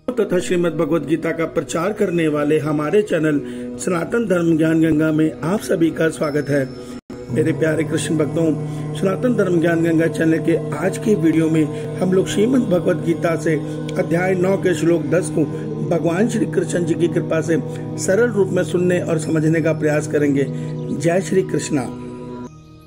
तथा श्रीमद् भगवद गीता का प्रचार करने वाले हमारे चैनल सनातन धर्म ज्ञान गंगा में आप सभी का स्वागत है। मेरे प्यारे कृष्ण भक्तों, सनातन धर्म ज्ञान गंगा चैनल के आज की वीडियो में हम लोग श्रीमद् भगवद गीता से अध्याय 9 के श्लोक 10 को भगवान श्री कृष्ण जी की कृपा से सरल रूप में सुनने और समझने का प्रयास करेंगे। जय श्री कृष्णा।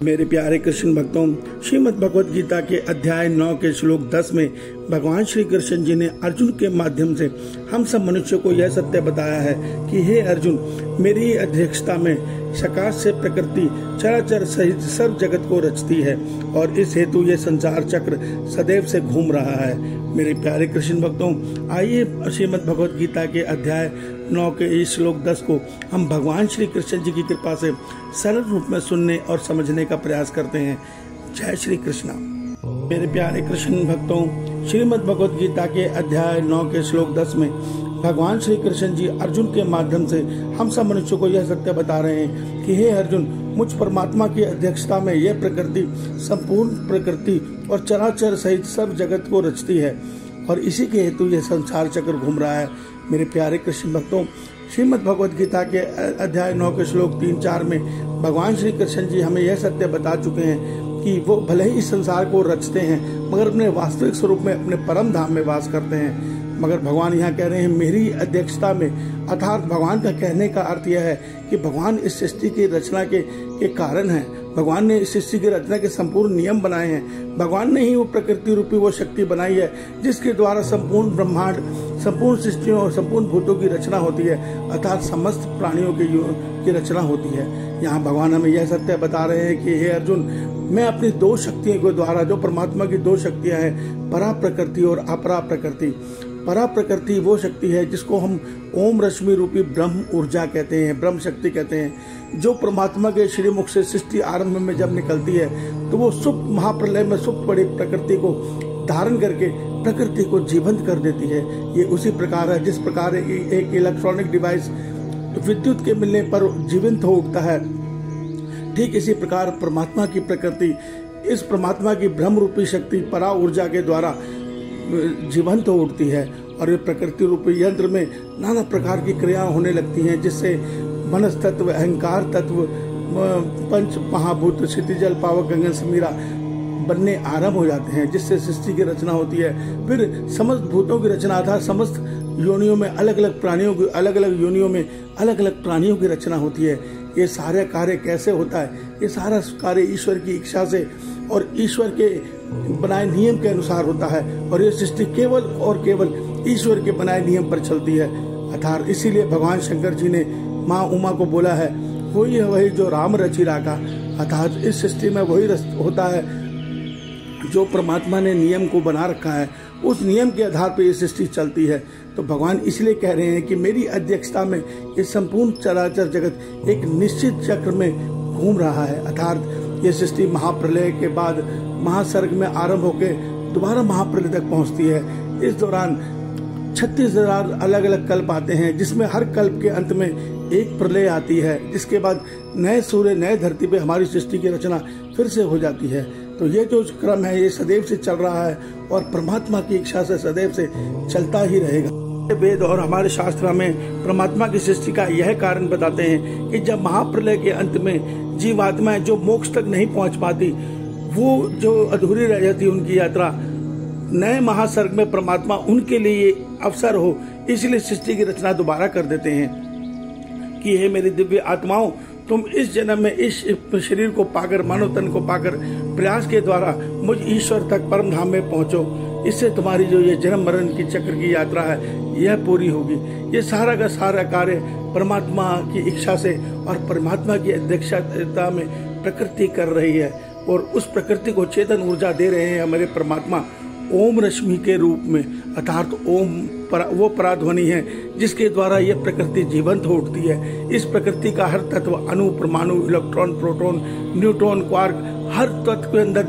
मेरे प्यारे कृष्ण भक्तों, श्रीमद् भगवद गीता के अध्याय 9 के श्लोक 10 में भगवान श्री कृष्ण जी ने अर्जुन के माध्यम से हम सब मनुष्यों को यह सत्य बताया है कि हे अर्जुन, मेरी अध्यक्षता में सकाश से प्रकृति चराचर सहित सब जगत को रचती है और इस हेतु ये संसार चक्र सदैव से घूम रहा है। मेरे प्यारे कृष्ण भक्तों, आइए श्रीमद् भगवद गीता के अध्याय 9 के इस श्लोक 10 को हम भगवान श्री कृष्ण जी की कृपा से सरल रूप में सुनने और समझने का प्रयास करते हैं। जय श्री कृष्णा। मेरे प्यारे कृष्ण भक्तों, श्रीमद् भगवद गीता के अध्याय 9 के श्लोक 10 में भगवान श्री कृष्ण जी अर्जुन के माध्यम से हम सब मनुष्यों को यह सत्य बता रहे हैं कि हे अर्जुन, मुझ परमात्मा की अध्यक्षता में यह प्रकृति, संपूर्ण प्रकृति और चराचर सहित सब जगत को रचती है और इसी के हेतु यह संसार चक्र घूम रहा है। मेरे प्यारे कृष्ण भक्तों, श्रीमद् भगवद गीता के अध्याय 9 के श्लोक 3-4 में भगवान श्री कृष्ण जी हमें यह सत्य बता चुके हैं कि वो भले ही इस संसार को रचते हैं मगर अपने वास्तविक स्वरूप में अपने परम धाम में वास करते हैं। मगर भगवान यहाँ कह रहे हैं मेरी अध्यक्षता में, अर्थात भगवान का कहने का अर्थ यह है कि भगवान इस सृष्टि की रचना के कारण है। भगवान ने इस सृष्टि की रचना के संपूर्ण नियम बनाए हैं। भगवान ने ही वो प्रकृति रूपी वो शक्ति बनाई है जिसके द्वारा संपूर्ण ब्रह्मांड, संपूर्ण सृष्टियों और संपूर्ण भूतों की रचना होती है, अर्थात समस्त प्राणियों की रचना होती है। यहाँ भगवान हमें यह सत्य बता रहे हैं कि हे अर्जुन, मैं अपनी दो शक्तियों के द्वारा, जो परमात्मा की दो शक्तियां हैं, परा प्रकृति और अपरा प्रकृति। परा प्रकृति वो शक्ति है जिसको हम ओम रश्मि रूपी ब्रह्म ऊर्जा कहते हैं, ब्रह्म शक्ति कहते हैं, जो परमात्मा के श्रीमुख से सृष्टि आरंभ में जब निकलती है तो वो सुप्त महाप्रलय में सुप्त पड़ी प्रकृति को धारण करके प्रकृति को जीवंत कर देती है। ये उसी प्रकार है जिस प्रकार एक इलेक्ट्रॉनिक डिवाइस विद्युत के मिलने पर जीवंत हो उठता है, ठीक इसी प्रकार परमात्मा की प्रकृति, इस परमात्मा की ब्रह्म रूपी शक्ति परा ऊर्जा के द्वारा जीवंत हो उठती है और ये प्रकृति रूपी यंत्र में नाना प्रकार की क्रियाएं होने लगती हैं जिससे मनस तत्व, अहंकार तत्व, पंच महाभूत, क्षितिजल, पावक, गगन, समीरा बनने आरंभ हो जाते हैं, जिससे सृष्टि की रचना होती है। फिर समस्त भूतों की रचना था, समस्त योनियों में अलग अलग प्राणियों की, अलग अलग योनियों में अलग अलग प्राणियों की रचना होती है। ये सारे कार्य कैसे होता है? ये सारा कार्य ईश्वर की इच्छा से और ईश्वर के बनाए नियम के अनुसार होता है और ये सृष्टि केवल और केवल ईश्वर के बनाए नियम पर चलती है। अर्थात इसीलिए भगवान शंकर जी ने माँ उमा को बोला है, वही जो राम रचि राखा। अर्थात इस सृष्टि में वही होता है जो परमात्मा ने नियम को बना रखा है, उस नियम के आधार पर ये सृष्टि चलती है। तो भगवान इसलिए कह रहे हैं कि मेरी अध्यक्षता में ये संपूर्ण चराचर जगत एक निश्चित चक्र में घूम रहा है। अर्थात ये सृष्टि महाप्रलय के बाद महासर्ग में आरंभ होकर दोबारा महाप्रलय तक पहुंचती है। इस दौरान 36,000 अलग अलग कल्प आते हैं, जिसमें हर कल्प के अंत में एक प्रलय आती है, जिसके बाद नए सूर्य, नए धरती पे हमारी सृष्टि की रचना फिर से हो जाती है। तो ये जो क्रम है ये सदैव से चल रहा है और परमात्मा की इच्छा से सदैव से चलता ही रहेगा। वेद और हमारे शास्त्र में परमात्मा की सृष्टि का यह कारण बताते हैं कि जब महाप्रलय के अंत में जीवात्माएं जो मोक्ष तक नहीं पहुंच पाती, वो जो अधूरी रह जाती उनकी यात्रा, नए महासर्ग में परमात्मा उनके लिए अवसर हो, इसलिए सृष्टि की रचना दोबारा कर देते हैं कि हे मेरी दिव्य आत्माओं, तुम इस जन्म में इस शरीर को पाकर, मानव तन को पाकर प्रयास के द्वारा मुझ ईश्वर तक परम धाम में पहुंचो। इससे तुम्हारी जो ये जन्म मरण की चक्र की यात्रा है यह पूरी होगी। ये सारा का सारा कार्य परमात्मा की इच्छा से और परमात्मा की अध्यक्षता में प्रकृति कर रही है और उस प्रकृति को चेतन ऊर्जा दे रहे हैं हमारे परमात्मा ओम रश्मि के रूप में। अर्थात ओम वो पराध्वनि है जिसके द्वारा यह प्रकृति जीवंत हो उठती है। इस प्रकृति का हर तत्व, अणु, परमाणु, इलेक्ट्रॉन, प्रोटॉन, न्यूट्रॉन, क्वार्क, हर तत्व के अंदर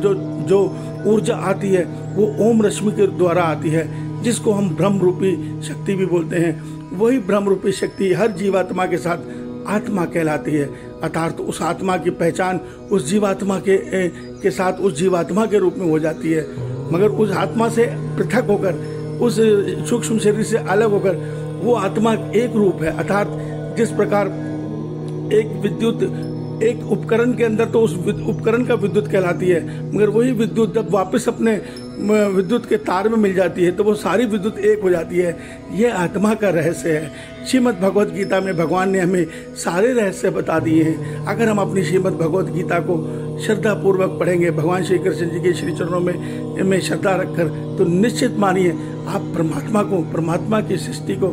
जो ऊर्जा आती है वो ओम रश्मि के द्वारा आती है, जिसको हम ब्रह्म रूपी शक्ति भी बोलते हैं। वही ब्रह्म रूपी शक्ति हर जीवात्मा के साथ आत्मा कहलाती है। अर्थात उस आत्मा की पहचान उस जीवात्मा के साथ उस जीवात्मा के रूप में हो जाती है। मगर उस आत्मा से पृथक होकर उस सूक्ष्म शरीर से अलग होकर वो आत्मा एक रूप है। अर्थात जिस प्रकार एक विद्युत एक उपकरण के अंदर तो उस उपकरण का विद्युत कहलाती है, मगर वही विद्युत जब वापस अपने विद्युत के तार में मिल जाती है तो वो सारी विद्युत एक हो जाती है। ये आत्मा का रहस्य है। श्रीमद् भगवत गीता में भगवान ने हमें सारे रहस्य बता दिए हैं। अगर हम अपनी श्रीमद् भगवत गीता को श्रद्धा पूर्वक पढ़ेंगे, भगवान श्री कृष्ण जी के श्री चरणों में श्रद्धा रखकर, तो निश्चित मानिए आप परमात्मा की सृष्टि को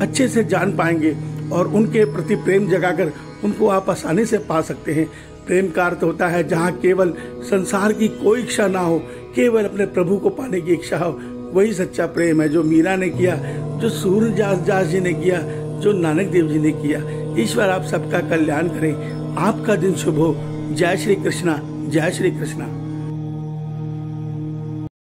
अच्छे से जान पाएंगे और उनके प्रति प्रेम जगाकर उनको आप आसानी से पा सकते हैं। प्रेम का अर्थ होता है जहाँ केवल संसार की कोई इच्छा ना हो, केवल अपने प्रभु को पाने की इच्छा हो, वही सच्चा प्रेम है। जो मीरा ने किया, जो सूरदास जी ने किया, जो नानक देव जी ने किया। ईश्वर आप सबका कल्याण करें। आपका दिन शुभ हो। जय श्री कृष्णा, जय श्री कृष्णा।